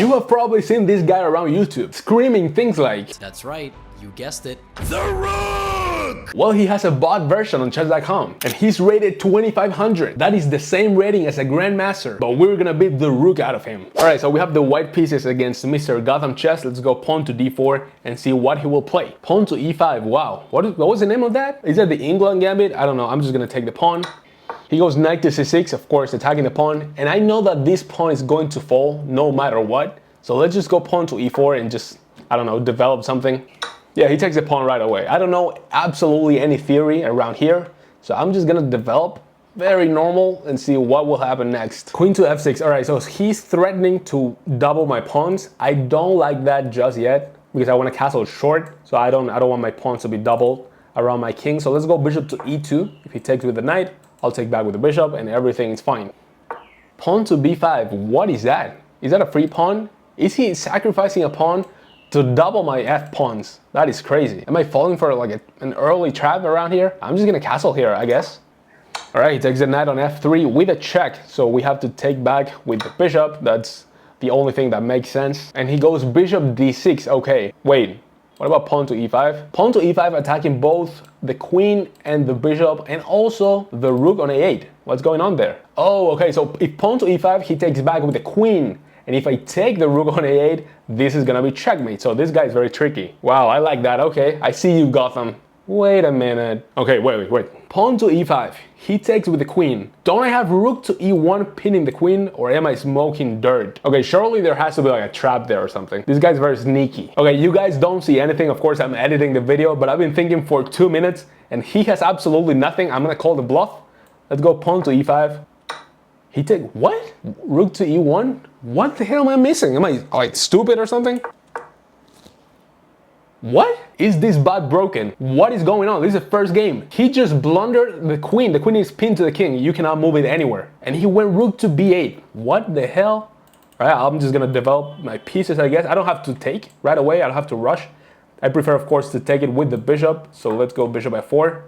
You have probably seen this guy around YouTube screaming things like, "That's right, you guessed it, the Rook!" Well, he has a bot version on chess.com and he's rated 2500. That is the same rating as a Grandmaster, but we're gonna beat the Rook out of him. Alright, so we have the white pieces against Mr. Gotham Chess. Let's go pawn to d4 and see what he will play. Pawn to e5, wow. What was the name of that? Is that the England gambit? I don't know, I'm just gonna take the pawn. He goes knight to c6, of course, attacking the pawn. And I know that this pawn is going to fall no matter what. So let's just go pawn to e4 and just, I don't know, develop something. Yeah, he takes the pawn right away. I don't know absolutely any theory around here. So I'm just gonna develop very normal and see what will happen next. Queen to f6. All right, so he's threatening to double my pawns. I don't like that just yet because I want to castle short. So I don't want my pawns to be doubled around my king. So let's go bishop to e2. If he takes with the knight, I'll take back with the bishop and everything is fine. Pawn to b5, what is that? Is that a free pawn? Is he sacrificing a pawn to double my f pawns? That is crazy. Am I falling for like an early trap around here? I'm just gonna castle here, I guess. All right, he takes the knight on f3 with a check. So we have to take back with the bishop. That's the only thing that makes sense. And he goes bishop d6, okay. Wait, what about pawn to e5? Pawn to e5 attacking both the queen and the bishop and also the rook on a8. What's going on there? Oh, okay, so if pawn to e5, he takes back with the queen. And if I take the rook on a8, this is gonna be checkmate. So this guy is very tricky. Wow, I like that. Okay, I see you, Gotham. Wait a minute. Okay, wait. Pawn to e5. He takes with the queen. Don't I have rook to e1 pinning the queen, or am I smoking dirt? Okay, surely there has to be like a trap there or something. This guy's very sneaky. Okay, you guys don't see anything. Of course, I'm editing the video, but I've been thinking for 2 minutes and he has absolutely nothing. I'm gonna call the bluff. Let's go pawn to e5. He take what? Rook to e1? What the hell am I missing? Am I like stupid or something? What? Is this bot broken? What is going on? This is the first game. He just blundered the queen. The queen is pinned to the king. You cannot move it anywhere. And he went rook to b8. What the hell? All right, I'm just gonna develop my pieces, I guess. I don't have to take right away. I don't have to rush. I prefer, of course, to take it with the bishop. So let's go bishop f4.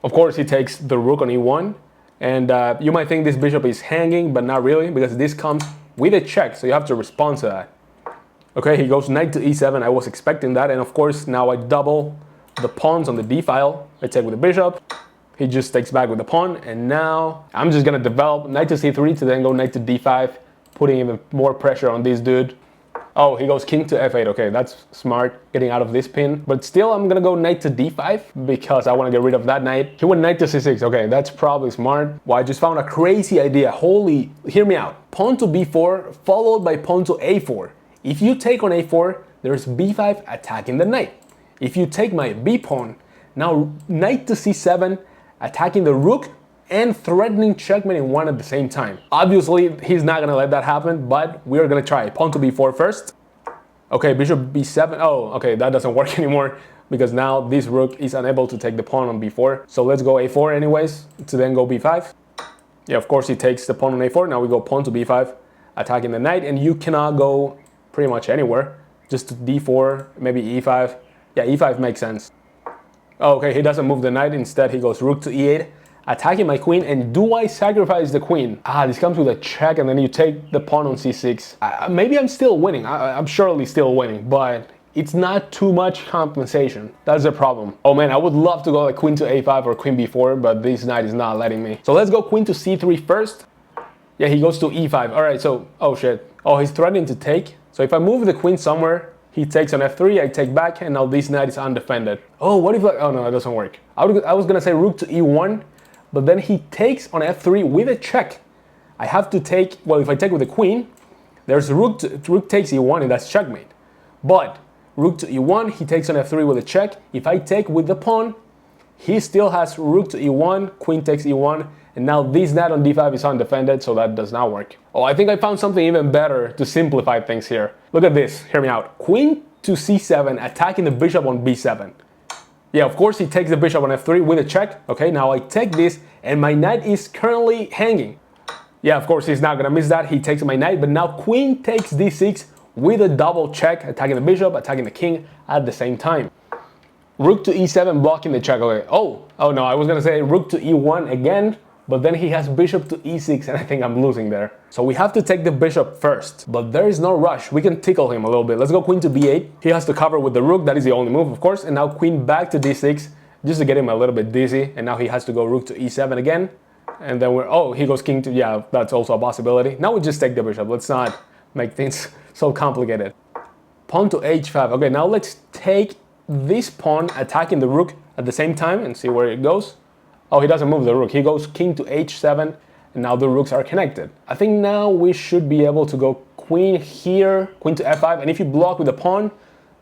Of course, he takes the rook on e1. And you might think this bishop is hanging, but not really, because this comes with a check. So you have to respond to that. Okay, he goes knight to e7. I was expecting that. And of course, now I double the pawns on the d file. I take with the bishop. He just takes back with the pawn. And now I'm just going to develop knight to c3 to then go knight to d5, putting even more pressure on this dude. Oh, he goes king to f8. Okay, that's smart, getting out of this pin. But still, I'm going to go knight to d5 because I want to get rid of that knight. He went knight to c6. Okay, that's probably smart. Well, I just found a crazy idea. Holy, hear me out. Pawn to b4 followed by pawn to a4. If you take on a4, there's b5 attacking the knight. If you take my b pawn, now knight to c7, attacking the rook and threatening checkmate in one at the same time. Obviously, he's not gonna let that happen, but we're gonna try. Pawn to b4 first. Okay, bishop b7. Oh, okay, that doesn't work anymore because now this rook is unable to take the pawn on b4. So let's go a4 anyways, to then go b5. Yeah, of course he takes the pawn on a4. Now we go pawn to b5, attacking the knight, and you cannot go pretty much anywhere. Just to d4, maybe e5. Yeah, e5 makes sense. Oh, okay, he doesn't move the knight. Instead, he goes rook to e8, attacking my queen. And do I sacrifice the queen? Ah, this comes with a check, and then you take the pawn on c6. Maybe I'm still winning. I'm surely still winning, but it's not too much compensation. That's the problem. Oh man, I would love to go like queen to a5 or queen b4, but this knight is not letting me. So let's go queen to c3 first. Yeah, he goes to e5. All right, so, oh shit. Oh, he's threatening to take. So if I move the queen somewhere, he takes on f3, I take back, and now this knight is undefended. Oh, what if oh no, it doesn't work. I was gonna say rook to e1, but then he takes on f3 with a check. I have to take, well, if I take with the queen, there's rook takes e1, and that's checkmate. But rook to e1, he takes on f3 with a check. If I take with the pawn, he still has rook to e1, queen takes e1, and now this knight on d5 is undefended, so that does not work. Oh, I think I found something even better to simplify things here. Look at this, hear me out. Queen to c7, attacking the bishop on b7. Yeah, of course he takes the bishop on f3 with a check. Okay, now I take this, and my knight is currently hanging. Yeah, of course he's not gonna miss that. He takes my knight, but now queen takes d6 with a double check, attacking the bishop, attacking the king at the same time. Rook to e7, blocking the check. Okay. Oh no, I was gonna say rook to e1 again, But then he has bishop to e6, and I think I'm losing there. So we have to take the bishop first, but there is no rush. We can tickle him a little bit. Let's go queen to b8. He has to cover with the rook. That is the only move, of course. And now queen back to d6, just to get him a little bit dizzy. And now he has to go rook to e7 again. And then he goes king to, yeah, that's also a possibility. Now we just take the bishop. Let's not make things so complicated. Pawn to h5. Okay, now let's take this pawn attacking the rook at the same time and see where it goes. Oh, he doesn't move the rook. He goes king to h7, and now the rooks are connected. I think now we should be able to go queen here, queen to f5, and if you block with the pawn,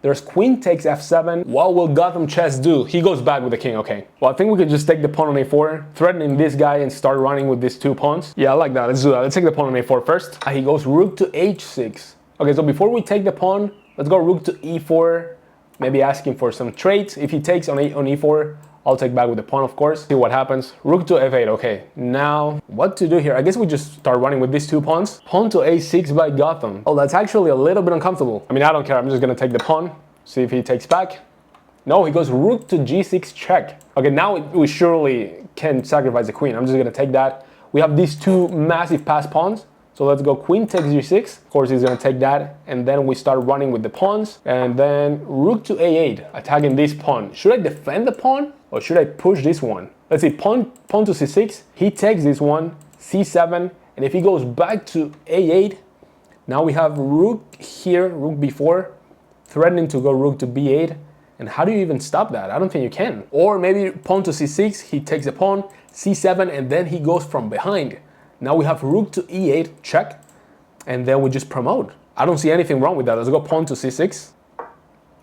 there's queen takes f7. What will Gotham Chess do? He goes back with the king, okay. Well, I think we could just take the pawn on a4, threatening this guy and start running with these two pawns. Yeah, I like that. Let's do that. Let's take the pawn on a4 first. He goes rook to h6. Okay, so before we take the pawn, let's go rook to e4, maybe asking for some traits. If he takes on e4, I'll take back with the pawn, of course. See what happens. Rook to f8. Okay, now what to do here? I guess we just start running with these two pawns. Pawn to a6 by Gotham. Oh, that's actually a little bit uncomfortable. I mean, I don't care. I'm just gonna take the pawn. See if he takes back. No, he goes rook to g6 check. Okay, now we surely can sacrifice the queen. I'm just gonna take that. We have these two massive pass pawns. So let's go queen takes g6. Of course, he's gonna take that. And then we start running with the pawns. And then rook to a8, attacking this pawn. Should I defend the pawn or should I push this one? Let's see, pawn to c6. He takes this one, c7. And if he goes back to a8, now we have rook here, rook b4, threatening to go rook to b8. And how do you even stop that? I don't think you can. Or maybe pawn to c6, he takes the pawn, c7, and then he goes from behind. Now we have rook to e8, check, and then we just promote. I don't see anything wrong with that. Let's go pawn to c6.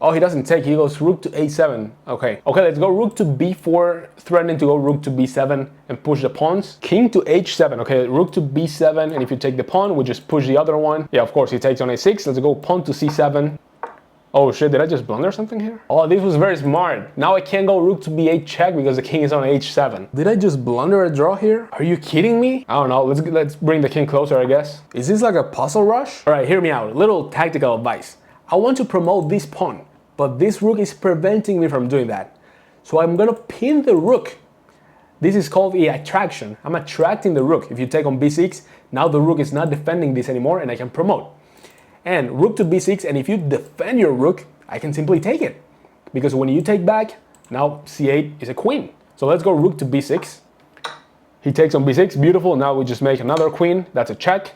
Oh, he doesn't take, he goes rook to a7. Okay, let's go rook to b4, threatening to go rook to b7 and push the pawns. King to h7, okay, rook to b7, and if you take the pawn, we just push the other one. Yeah, of course, he takes on a6. Let's go pawn to c7. Oh shit, did I just blunder something here? Oh, this was very smart. Now I can't go rook to b8 check because the king is on h7. Did I just blunder a draw here? Are you kidding me? I don't know, let's bring the king closer, I guess. Is this like a puzzle rush? All right, hear me out, little tactical advice. I want to promote this pawn, but this rook is preventing me from doing that. So I'm gonna pin the rook. This is called the attraction. I'm attracting the rook. If you take on b6, now the rook is not defending this anymore and I can promote. And rook to b6, and if you defend your rook, I can simply take it. Because when you take back, now c8 is a queen. So let's go rook to b6. He takes on b6, beautiful. Now we just make another queen, that's a check.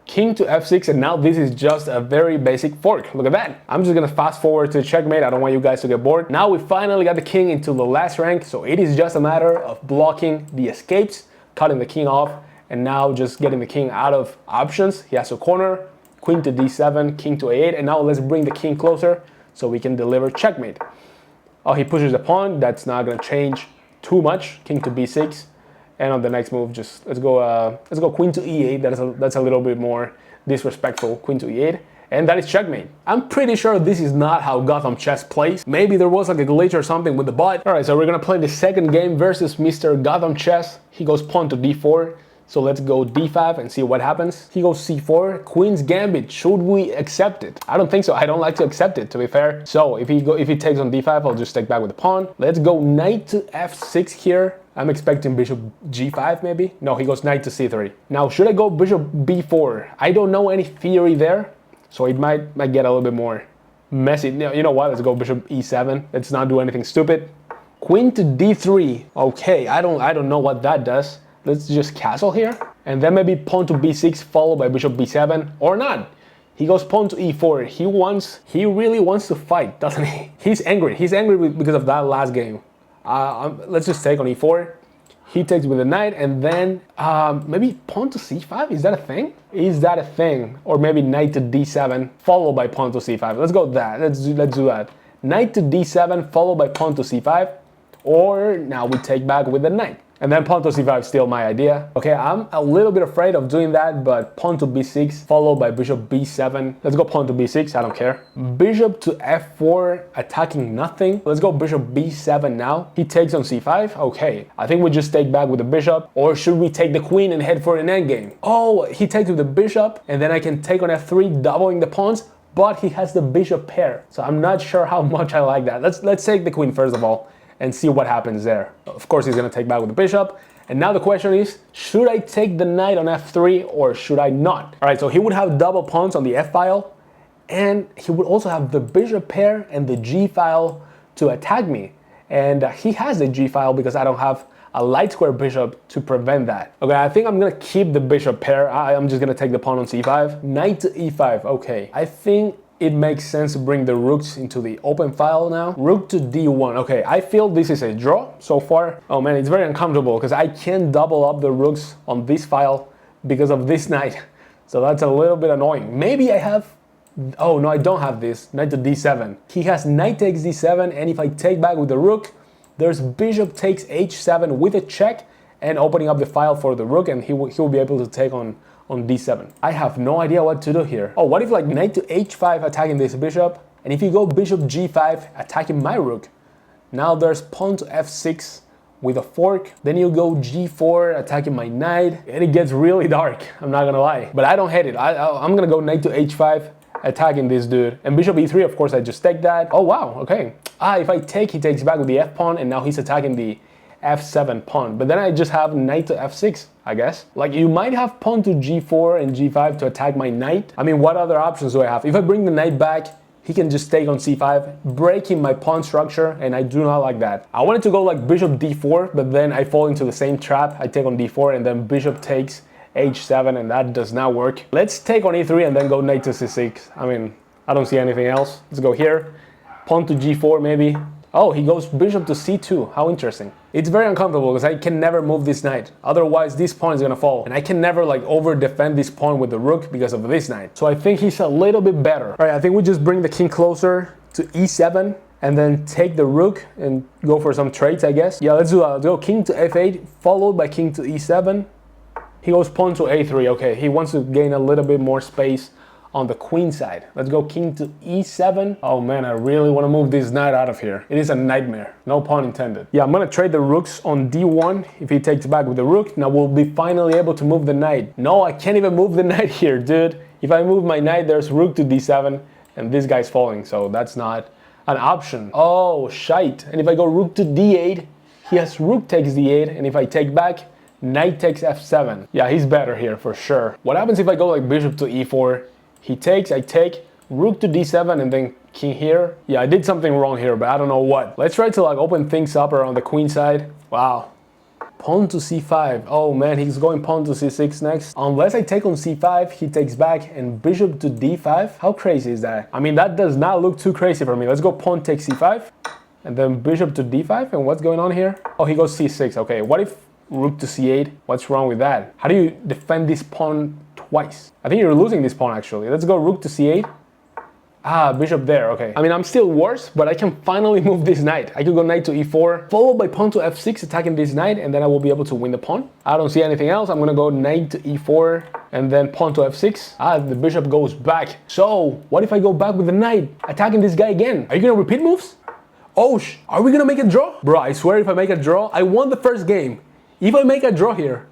King to f6, and now this is just a very basic fork. Look at that. I'm just gonna fast forward to checkmate. I don't want you guys to get bored. Now we finally got the king into the last rank, so it is just a matter of blocking the escapes, cutting the king off, and now just getting the king out of options. He has a corner. Queen to d7, king to a8, and now let's bring the king closer so we can deliver checkmate. Oh, he pushes the pawn. That's not gonna change too much. King to b6, and on the next move, just let's go queen to e8. That's a little bit more disrespectful. Queen to e8, and that is checkmate. I'm pretty sure this is not how Gotham Chess plays. Maybe there was like a glitch or something with the bot. All right, so we're gonna play the second game versus Mr. Gotham Chess. He goes pawn to d4. So let's go d5 and see what happens. He goes c4, queen's gambit. Should we accept it? I don't think so. I don't like to accept it, to be fair. So if he takes on d5, I'll just take back with the pawn. Let's go knight to f6 here. I'm expecting bishop g5 maybe. No, he goes knight to c3. Now, should I go bishop b4? I don't know any theory there, so it might get a little bit more messy. You know what? Let's go bishop e7. Let's not do anything stupid. Queen to d3. Okay, I don't know what that does. Let's just castle here. And then maybe pawn to b6 followed by bishop b7 or not. He goes pawn to e4. He really wants to fight, doesn't he? He's angry. He's angry because of that last game. Let's just take on e4. He takes with the knight and then maybe pawn to c5. Is that a thing? Is that a thing? Or maybe knight to d7 followed by pawn to c5. Let's go with that. Let's do that. Knight to d7 followed by pawn to c5. Or now we take back with the knight. And then pawn to c5 is still my idea. Okay, I'm a little bit afraid of doing that, but pawn to b6 followed by bishop b7. Let's go pawn to b6, I don't care. Bishop to f4, attacking nothing. Let's go bishop b7 now. He takes on c5, okay. I think we just take back with the bishop, or should we take the queen and head for an endgame? Oh, he takes with the bishop, and then I can take on f3, doubling the pawns, but he has the bishop pair. So I'm not sure how much I like that. Let's take the queen first of all and see what happens there. Of course, he's gonna take back with the bishop, And now the question is, should I take the knight on f3 or should I not? All right, so he would have double pawns on the f file, and he would also have the bishop pair and the g file to attack me. And he has the g file because I don't have a light square bishop to prevent that. Okay, I think I'm gonna keep the bishop pair. I'm just gonna take the pawn on c5. Knight to e5, okay. I think it makes sense to bring the rooks into the open file now. Rook to d1, okay. I feel this is a draw so far. Oh man, it's very uncomfortable because I can't double up the rooks on this file because of this knight. So that's a little bit annoying. Maybe I have, oh no, I don't have this, knight to d7. He has knight takes d7, and if I take back with the rook, there's bishop takes h7 with a check and opening up the file for the rook, and he will be able to take on d7. I have no idea what to do here. Oh, what if like knight to h5 attacking this bishop? And if you go bishop g5 attacking my rook, now there's pawn to f6 with a fork. Then you go g4 attacking my knight, and it gets really dark, I'm not gonna lie. But I don't hate it. I'm gonna go knight to h5 attacking this dude. And bishop e3, of course, I just take that. Oh wow, okay. If I take, he takes back with the f pawn, and now he's attacking the f7 pawn. But then I just have knight to f6, I guess. Like, you might have pawn to g4 and g5 to attack my knight. I mean, what other options do I have? If I bring the knight back, he can just take on c5, breaking my pawn structure, and I do not like that. I wanted to go like bishop d4, but then I fall into the same trap. I take on d4, and then bishop takes h7, and that does not work. Let's take on e3 and then go knight to c6. I mean, I don't see anything else. Let's go here. Pawn to g4 maybe. Oh, he goes bishop to c2. How interesting. It's very uncomfortable because I can never move this knight. Otherwise, this pawn is gonna fall. And I can never like over defend this pawn with the rook because of this knight. So I think he's a little bit better. All right, I think we just bring the king closer to e7 and then take the rook and go for some trades, I guess. Yeah, let's do that. Let's go king to f8 followed by king to e7. He goes pawn to a3. Okay, he wants to gain a little bit more space on the queen side. Let's go king to e7. Oh man, I really want to move this knight out of here. It is a nightmare, no pun intended. Yeah, I'm gonna trade the rooks on d1. If he takes back with the rook, now we'll be finally able to move the knight. No, I can't even move the knight here, dude. If I move my knight, there's rook to d7, and this guy's falling, so that's not an option. Oh, shite. And if I go rook to d8, he has rook takes d8, and if I take back, knight takes f7. Yeah, he's better here for sure. What happens if I go like bishop to e4? He takes, I take, rook to d7, and then king here. Yeah, I did something wrong here, but I don't know what. Let's try to like open things up around the queen side. Wow. Pawn to c5. Oh man, he's going pawn to c6 next. Unless I take on c5, he takes back, and bishop to d5. How crazy is that? I mean, that does not look too crazy for me. Let's go pawn takes c5, and then bishop to d5. And what's going on here? Oh, he goes c6. Okay, what if rook to c8? What's wrong with that? How do you defend this pawn twice? I think you're losing this pawn actually. Let's go rook to c8. Ah, bishop there, okay. I mean, I'm still worse, but I can finally move this knight. I could go knight to e4, followed by pawn to f6, attacking this knight, and then I will be able to win the pawn. I don't see anything else. I'm gonna go knight to e4, and then pawn to f6. Ah, the bishop goes back. So, what if I go back with the knight, attacking this guy again? Are you gonna repeat moves? Oh, are we gonna make a draw? Bro, I swear if I make a draw, I won the first game. If I make a draw here,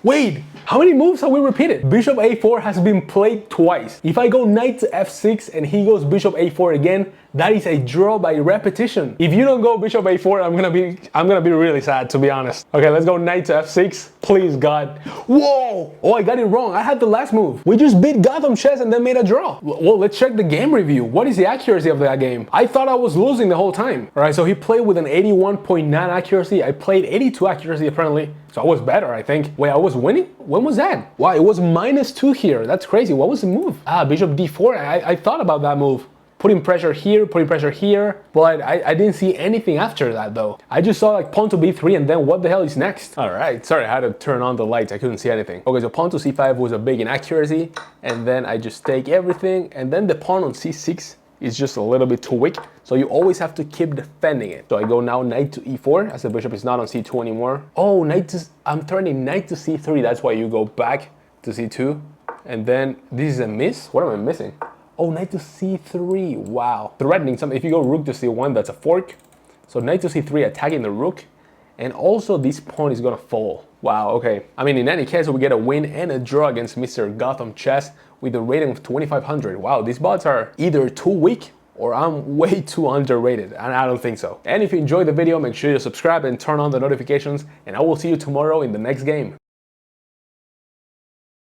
wait, how many moves have we repeated? Bishop a4 has been played twice. If I go knight to f6 and he goes bishop a4 again, that is a draw by repetition. If you don't go bishop a4, I'm gonna be really sad, to be honest. Okay, let's go knight to f6. Please, God. Whoa! Oh, I got it wrong. I had the last move. We just beat Gotham Chess and then made a draw. Well, let's check the game review. What is the accuracy of that game? I thought I was losing the whole time. All right, so he played with an 81.9 accuracy. I played 82 accuracy apparently. So I was better, I think. Wait, I was winning? When was that? Wow, it was -2 here. That's crazy. What was the move? Ah, bishop d4. I thought about that move. Putting pressure here, but I didn't see anything after that though. I just saw like pawn to b3, and then what the hell is next? All right, sorry, I had to turn on the lights. I couldn't see anything. Okay, so pawn to c5 was a big inaccuracy, and then I just take everything, and then the pawn on c6 is just a little bit too weak, so you always have to keep defending it. So I go now knight to e4, as the bishop is not on c2 anymore. Oh, I'm turning knight to c3, that's why you go back to c2, and then this is a miss? What am I missing? Oh, knight to c3, wow. Threatening something. If you go rook to c1, that's a fork. So knight to c3, attacking the rook, and also this pawn is gonna fall. Wow, okay. I mean, in any case, we get a win and a draw against Mr. Gotham Chess with a rating of 2500. Wow, these bots are either too weak or I'm way too underrated, and I don't think so. And if you enjoyed the video, make sure you subscribe and turn on the notifications, and I will see you tomorrow in the next game.